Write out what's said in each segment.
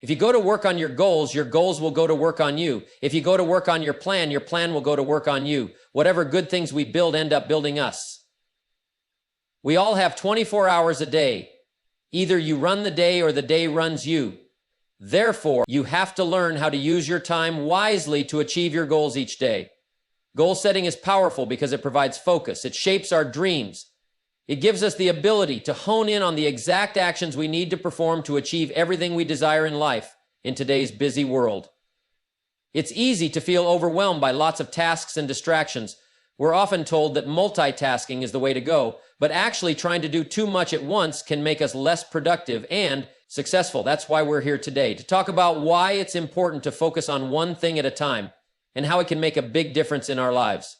If you go to work on your goals will go to work on you. If you go to work on your plan will go to work on you. Whatever good things we build end up building us. We all have 24 hours a day. Either you run the day or the day runs you. Therefore, you have to learn how to use your time wisely to achieve your goals each day. Goal setting is powerful because it provides focus. It shapes our dreams. It gives us the ability to hone in on the exact actions we need to perform to achieve everything we desire in life in today's busy world. It's easy to feel overwhelmed by lots of tasks and distractions. We're often told that multitasking is the way to go, but actually trying to do too much at once can make us less productive and successful. That's why we're here today, to talk about why it's important to focus on one thing at a time and how it can make a big difference in our lives.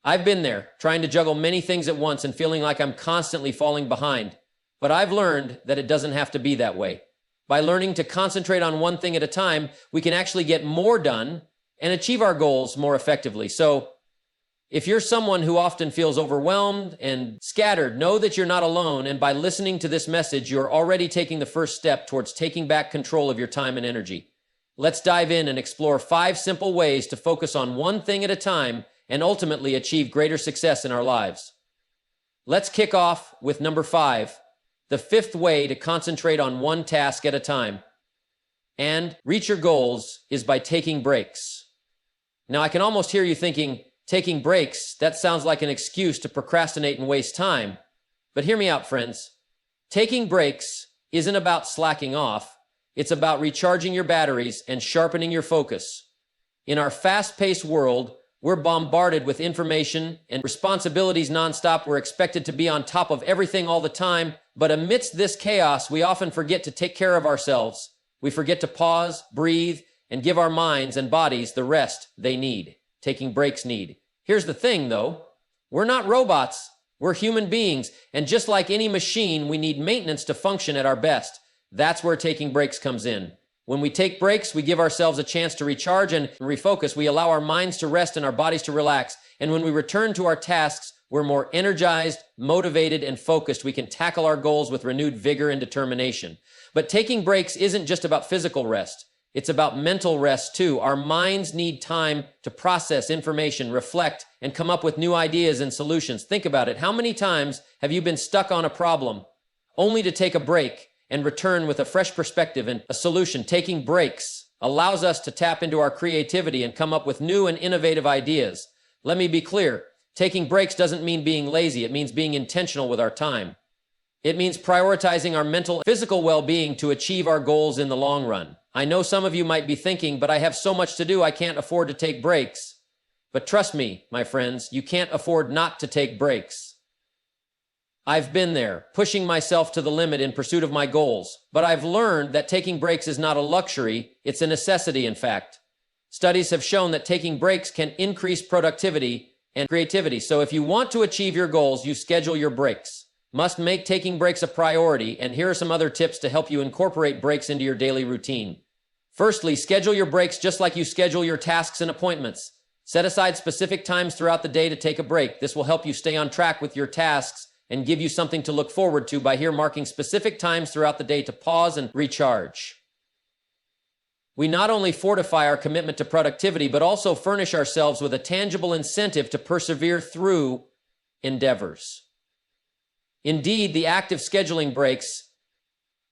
I've been there, trying to juggle many things at once and feeling like I'm constantly falling behind. But I've learned that it doesn't have to be that way. By learning to concentrate on one thing at a time, we can actually get more done and achieve our goals more effectively. So, if you're someone who often feels overwhelmed and scattered, know that you're not alone, and by listening to this message, you're already taking the first step towards taking back control of your time and energy. Let's dive in and explore 5 simple ways to focus on one thing at a time and ultimately achieve greater success in our lives. Let's kick off with number 5, the 5th way to concentrate on one task at a time and reach your goals is by taking breaks. Now, I can almost hear you thinking, taking breaks, that sounds like an excuse to procrastinate and waste time. But hear me out, friends. Taking breaks isn't about slacking off. It's about recharging your batteries and sharpening your focus. In our fast-paced world, we're bombarded with information and responsibilities nonstop. We're expected to be on top of everything all the time. But amidst this chaos, we often forget to take care of ourselves. We forget to pause, breathe, and give our minds and bodies the rest they need. Taking breaks need. Here's the thing, though. We're not robots. We're human beings. And just like any machine, we need maintenance to function at our best. That's where taking breaks comes in. When we take breaks, we give ourselves a chance to recharge and refocus. We allow our minds to rest and our bodies to relax. And when we return to our tasks, we're more energized, motivated, and focused. We can tackle our goals with renewed vigor and determination. But taking breaks isn't just about physical rest. It's about mental rest too. Our minds need time to process information, reflect, and come up with new ideas and solutions. Think about it. How many times have you been stuck on a problem only to take a break and return with a fresh perspective and a solution? Taking breaks allows us to tap into our creativity and come up with new and innovative ideas. Let me be clear. Taking breaks doesn't mean being lazy. It means being intentional with our time. It means prioritizing our mental and physical well-being to achieve our goals in the long run. I know some of you might be thinking, but I have so much to do, I can't afford to take breaks. But trust me, my friends, you can't afford not to take breaks. I've been there, pushing myself to the limit in pursuit of my goals, but I've learned that taking breaks is not a luxury, it's a necessity, in fact. Studies have shown that taking breaks can increase productivity and creativity. So if you want to achieve your goals, you schedule your breaks. Must make taking breaks a priority, and here are some other tips to help you incorporate breaks into your daily routine. Firstly, schedule your breaks just like you schedule your tasks and appointments. Set aside specific times throughout the day to take a break. This will help you stay on track with your tasks and give you something to look forward to by here marking specific times throughout the day to pause and recharge. We not only fortify our commitment to productivity, but also furnish ourselves with a tangible incentive to persevere through endeavors. Indeed, the act of scheduling breaks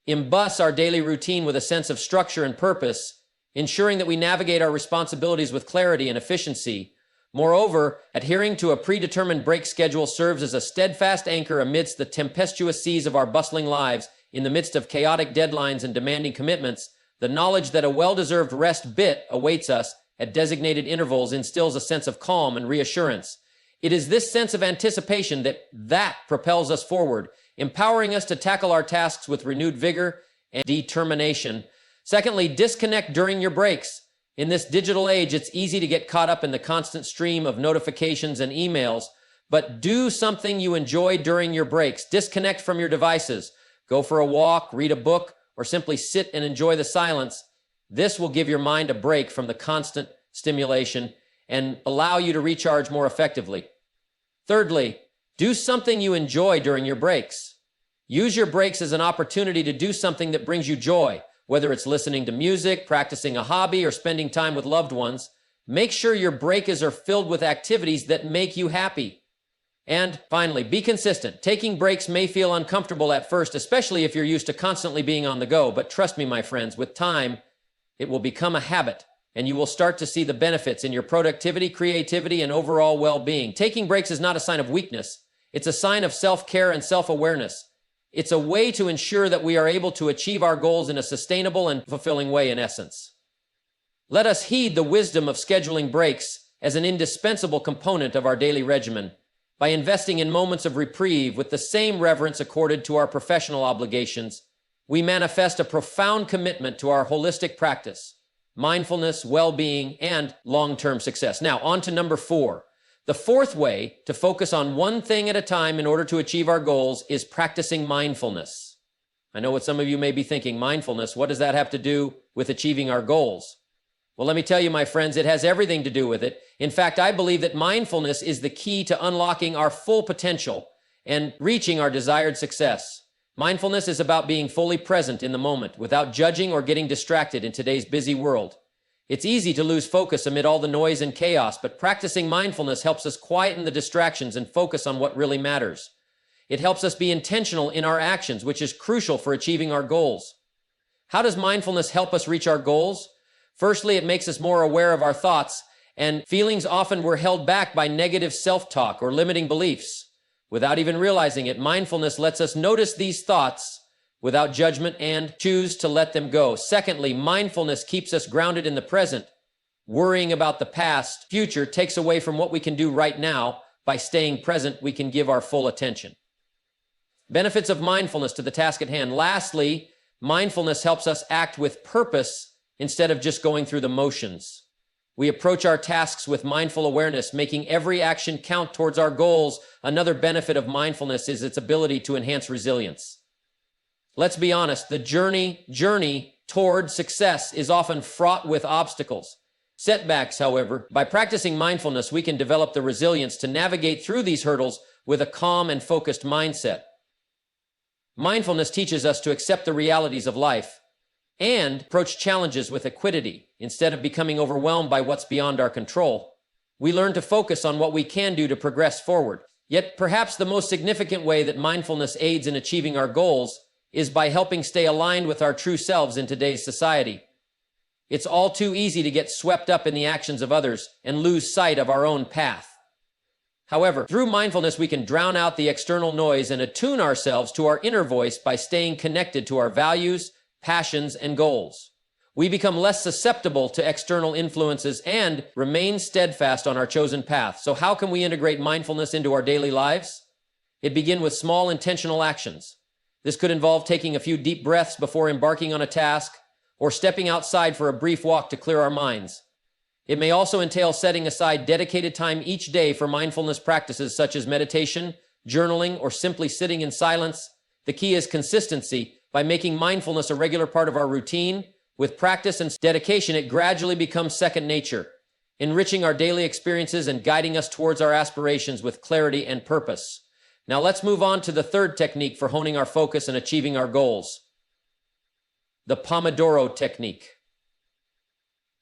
imbues our daily routine with a sense of structure and purpose, ensuring that we navigate our responsibilities with clarity and efficiency. Moreover, adhering to a predetermined break schedule serves as a steadfast anchor amidst the tempestuous seas of our bustling lives. In the midst of chaotic deadlines and demanding commitments, the knowledge that a well-deserved rest bit awaits us at designated intervals instills a sense of calm and reassurance. It is this sense of anticipation that propels us forward, empowering us to tackle our tasks with renewed vigor and determination. Secondly, disconnect during your breaks. In this digital age, it's easy to get caught up in the constant stream of notifications and emails, but do something you enjoy during your breaks. Disconnect from your devices. Go for a walk, read a book, or simply sit and enjoy the silence. This will give your mind a break from the constant stimulation and allow you to recharge more effectively. Thirdly, do something you enjoy during your breaks. Use your breaks as an opportunity to do something that brings you joy, Whether it's listening to music, practicing a hobby, or spending time with loved ones, make sure your breaks are filled with activities that make you happy. And finally, be consistent. Taking breaks may feel uncomfortable at first, especially if you're used to constantly being on the go. But trust me, my friends, with time, it will become a habit, and you will start to see the benefits in your productivity, creativity, and overall well-being. Taking breaks is not a sign of weakness. It's a sign of self-care and self-awareness. It's a way to ensure that we are able to achieve our goals in a sustainable and fulfilling way, in essence. Let us heed the wisdom of scheduling breaks as an indispensable component of our daily regimen. By investing in moments of reprieve with the same reverence accorded to our professional obligations, we manifest a profound commitment to our holistic practice, mindfulness, well-being, and long-term success. Now, on to number 4. The fourth way to focus on one thing at a time in order to achieve our goals is practicing mindfulness. I know what some of you may be thinking, mindfulness, what does that have to do with achieving our goals? Well, let me tell you, my friends, it has everything to do with it. In fact, I believe that mindfulness is the key to unlocking our full potential and reaching our desired success. Mindfulness is about being fully present in the moment without judging or getting distracted in today's busy world. It's easy to lose focus amid all the noise and chaos, but practicing mindfulness helps us quieten the distractions and focus on what really matters. It helps us be intentional in our actions, which is crucial for achieving our goals. How does mindfulness help us reach our goals? Firstly, it makes us more aware of our thoughts and feelings. Often we're held back by negative self-talk or limiting beliefs. Without even realizing it, mindfulness lets us notice these thoughts without judgment and choose to let them go. Secondly, mindfulness keeps us grounded in the present. Worrying about the past, future takes away from what we can do right now. By staying present, we can give our full attention. Benefits of mindfulness to the task at hand. Lastly, mindfulness helps us act with purpose instead of just going through the motions. We approach our tasks with mindful awareness, making every action count towards our goals. Another benefit of mindfulness is its ability to enhance resilience. Let's be honest, the journey toward success is often fraught with obstacles. Setbacks, however, by practicing mindfulness, we can develop the resilience to navigate through these hurdles with a calm and focused mindset. Mindfulness teaches us to accept the realities of life and approach challenges with equanimity instead of becoming overwhelmed by what's beyond our control. We learn to focus on what we can do to progress forward. Yet perhaps the most significant way that mindfulness aids in achieving our goals is by helping stay aligned with our true selves in today's society. It's all too easy to get swept up in the actions of others and lose sight of our own path. However, through mindfulness, we can drown out the external noise and attune ourselves to our inner voice by staying connected to our values, passions, and goals. We become less susceptible to external influences and remain steadfast on our chosen path. So how can we integrate mindfulness into our daily lives? It begins with small intentional actions. This could involve taking a few deep breaths before embarking on a task or stepping outside for a brief walk to clear our minds. It may also entail setting aside dedicated time each day for mindfulness practices such as meditation, journaling, or simply sitting in silence. The key is consistency. By making mindfulness a regular part of our routine, with practice and dedication, it gradually becomes second nature, enriching our daily experiences and guiding us towards our aspirations with clarity and purpose. Now let's move on to the third technique for honing our focus and achieving our goals. The Pomodoro technique.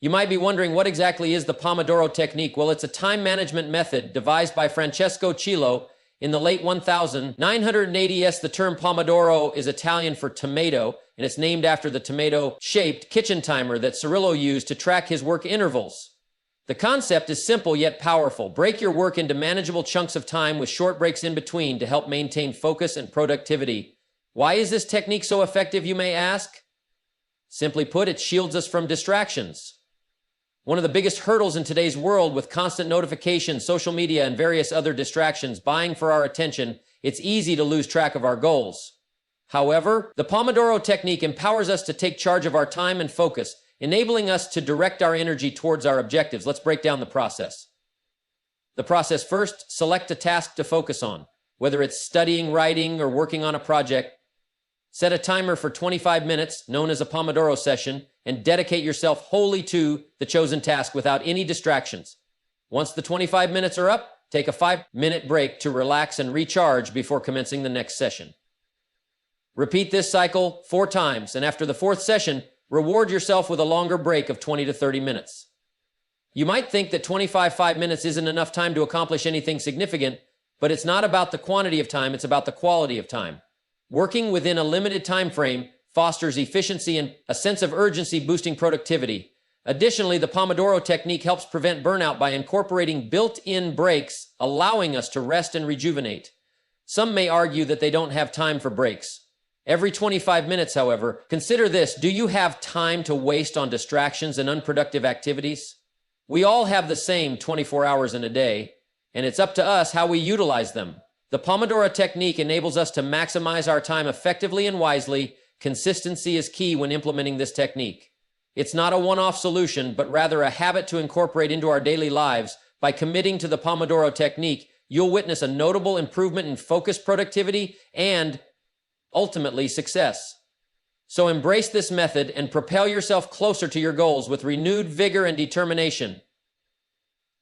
You might be wondering, what exactly is the Pomodoro technique? Well, it's a time management method devised by Francesco Cillo in the late 1980s. The term Pomodoro is Italian for tomato, and it's named after the tomato-shaped kitchen timer that Cirillo used to track his work intervals. The concept is simple yet powerful. Break your work into manageable chunks of time with short breaks in between to help maintain focus and productivity. Why is this technique so effective, you may ask? Simply put, it shields us from distractions. One of the biggest hurdles in today's world, with constant notifications, social media, and various other distractions vying for our attention, it's easy to lose track of our goals. However, the Pomodoro technique empowers us to take charge of our time and focus, enabling us to direct our energy towards our objectives. Let's break down the process. The process: first, select a task to focus on. Whether it's studying, writing, or working on a project, set a timer for 25 minutes, known as a Pomodoro session, and dedicate yourself wholly to the chosen task without any distractions. Once the 25 minutes are up, take a 5-minute break to relax and recharge before commencing the next session. Repeat this cycle 4 times, and after the 4th session, Reward yourself with a longer break of 20 to 30 minutes. You might think that 5 minutes isn't enough time to accomplish anything significant, but it's not about the quantity of time, it's about the quality of time. Working within a limited time frame fosters efficiency and a sense of urgency, boosting productivity. Additionally, the Pomodoro technique helps prevent burnout by incorporating built-in breaks, allowing us to rest and rejuvenate. Some may argue that they don't have time for breaks. Every 25 minutes, however, consider this: do you have time to waste on distractions and unproductive activities? We all have the same 24 hours in a day, and it's up to us how we utilize them. The Pomodoro technique enables us to maximize our time effectively and wisely. Consistency is key when implementing this technique. It's not a one-off solution, but rather a habit to incorporate into our daily lives. By committing to the Pomodoro technique, you'll witness a notable improvement in focus, productivity, and ultimately success. So embrace this method and propel yourself closer to your goals with renewed vigor and determination.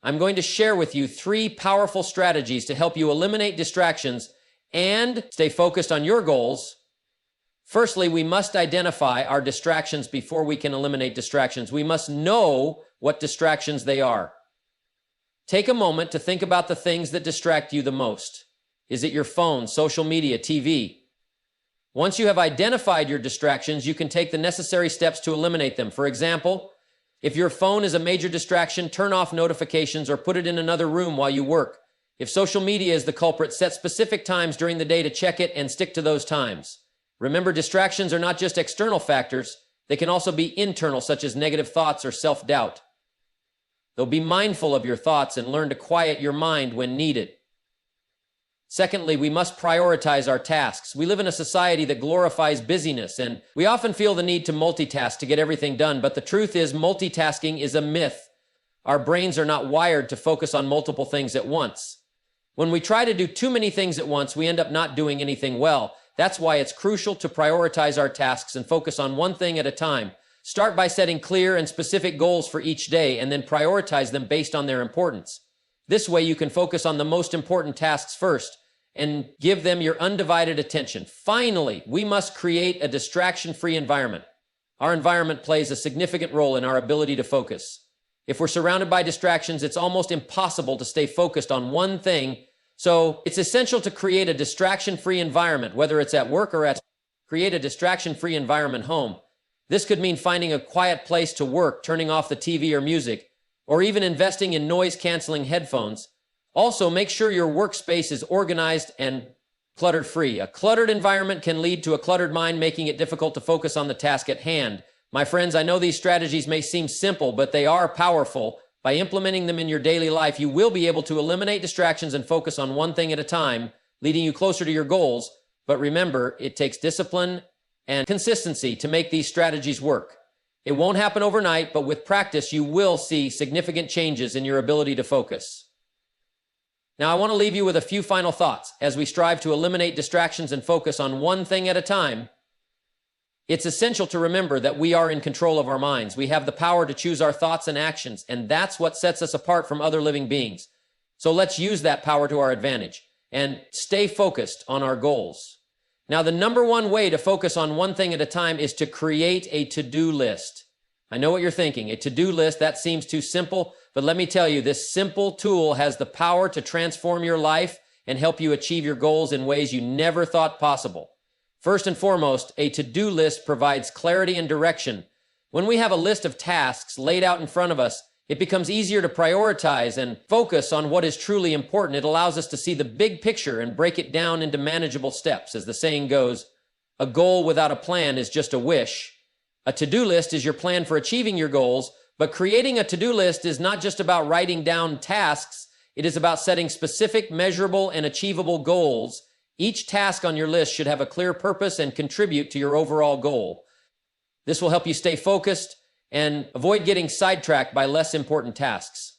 I'm going to share with you 3 powerful strategies to help you eliminate distractions and stay focused on your goals. Firstly, we must identify our distractions before we can eliminate distractions. We must know what distractions they are. Take a moment to think about the things that distract you the most. Is it your phone, social media, TV? Once you have identified your distractions, you can take the necessary steps to eliminate them. For example, if your phone is a major distraction, turn off notifications or put it in another room while you work. If social media is the culprit, set specific times during the day to check it and stick to those times. Remember, distractions are not just external factors, they can also be internal, such as negative thoughts or self-doubt. Though be mindful of your thoughts and learn to quiet your mind when needed. Secondly, we must prioritize our tasks. We live in a society that glorifies busyness, and we often feel the need to multitask to get everything done, but the truth is multitasking is a myth. Our brains are not wired to focus on multiple things at once. When we try to do too many things at once, we end up not doing anything well. That's why it's crucial to prioritize our tasks and focus on one thing at a time. Start by setting clear and specific goals for each day and then prioritize them based on their importance. This way you can focus on the most important tasks first and give them your undivided attention. Finally, we must create a distraction-free environment. Our environment plays a significant role in our ability to focus. If we're surrounded by distractions, it's almost impossible to stay focused on one thing. So it's essential to create a distraction-free environment, whether it's at work or at create a distraction-free environment home. This could mean finding a quiet place to work, turning off the TV or music, or even investing in noise-canceling headphones. Also, make sure your workspace is organized and clutter-free. A cluttered environment can lead to a cluttered mind, making it difficult to focus on the task at hand. My friends, I know these strategies may seem simple, but they are powerful. By implementing them in your daily life, you will be able to eliminate distractions and focus on one thing at a time, leading you closer to your goals. But remember, it takes discipline and consistency to make these strategies work. It won't happen overnight, but with practice, you will see significant changes in your ability to focus. Now, I want to leave you with a few final thoughts as we strive to eliminate distractions and focus on one thing at a time. It's essential to remember that we are in control of our minds. We have the power to choose our thoughts and actions, and that's what sets us apart from other living beings. So let's use that power to our advantage and stay focused on our goals. Now, the number one way to focus on one thing at a time is to create a to-do list. I know what you're thinking. A to-do list, that seems too simple, but let me tell you, this simple tool has the power to transform your life and help you achieve your goals in ways you never thought possible. First and foremost, a to-do list provides clarity and direction. When we have a list of tasks laid out in front of us, it becomes easier to prioritize and focus on what is truly important. It allows us to see the big picture and break it down into manageable steps. As the saying goes, a goal without a plan is just a wish. A to-do list is your plan for achieving your goals, but creating a to-do list is not just about writing down tasks. It is about setting specific, measurable, and achievable goals. Each task on your list should have a clear purpose and contribute to your overall goal. This will help you stay focused and avoid getting sidetracked by less important tasks.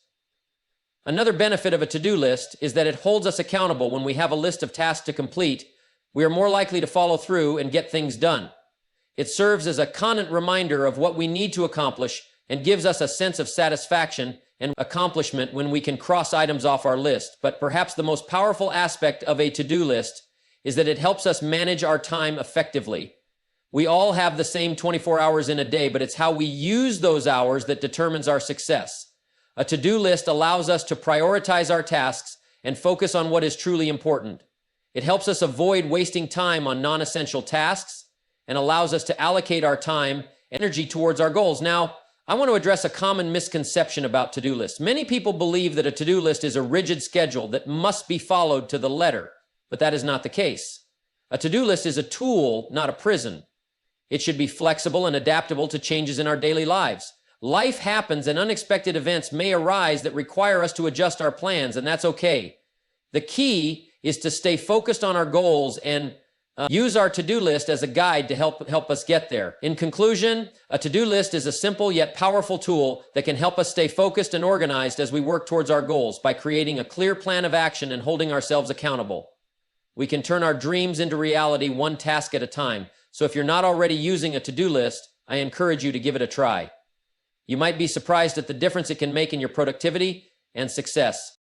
Another benefit of a to-do list is that it holds us accountable. When we have a list of tasks to complete, we are more likely to follow through and get things done. It serves as a constant reminder of what we need to accomplish and gives us a sense of satisfaction and accomplishment when we can cross items off our list. But perhaps the most powerful aspect of a to-do list is that it helps us manage our time effectively. We all have the same 24 hours in a day, but it's how we use those hours that determines our success. A to-do list allows us to prioritize our tasks and focus on what is truly important. It helps us avoid wasting time on non-essential tasks and allows us to allocate our time and energy towards our goals. Now, I want to address a common misconception about to-do lists. Many people believe that a to-do list is a rigid schedule that must be followed to the letter, but that is not the case. A to-do list is a tool, not a prison. It should be flexible and adaptable to changes in our daily lives. Life happens and unexpected events may arise that require us to adjust our plans, and that's okay. The key is to stay focused on our goals and use our to-do list as a guide to help us get there. In conclusion, a to-do list is a simple yet powerful tool that can help us stay focused and organized as we work towards our goals by creating a clear plan of action and holding ourselves accountable. We can turn our dreams into reality one task at a time. So if you're not already using a to-do list, I encourage you to give it a try. You might be surprised at the difference it can make in your productivity and success.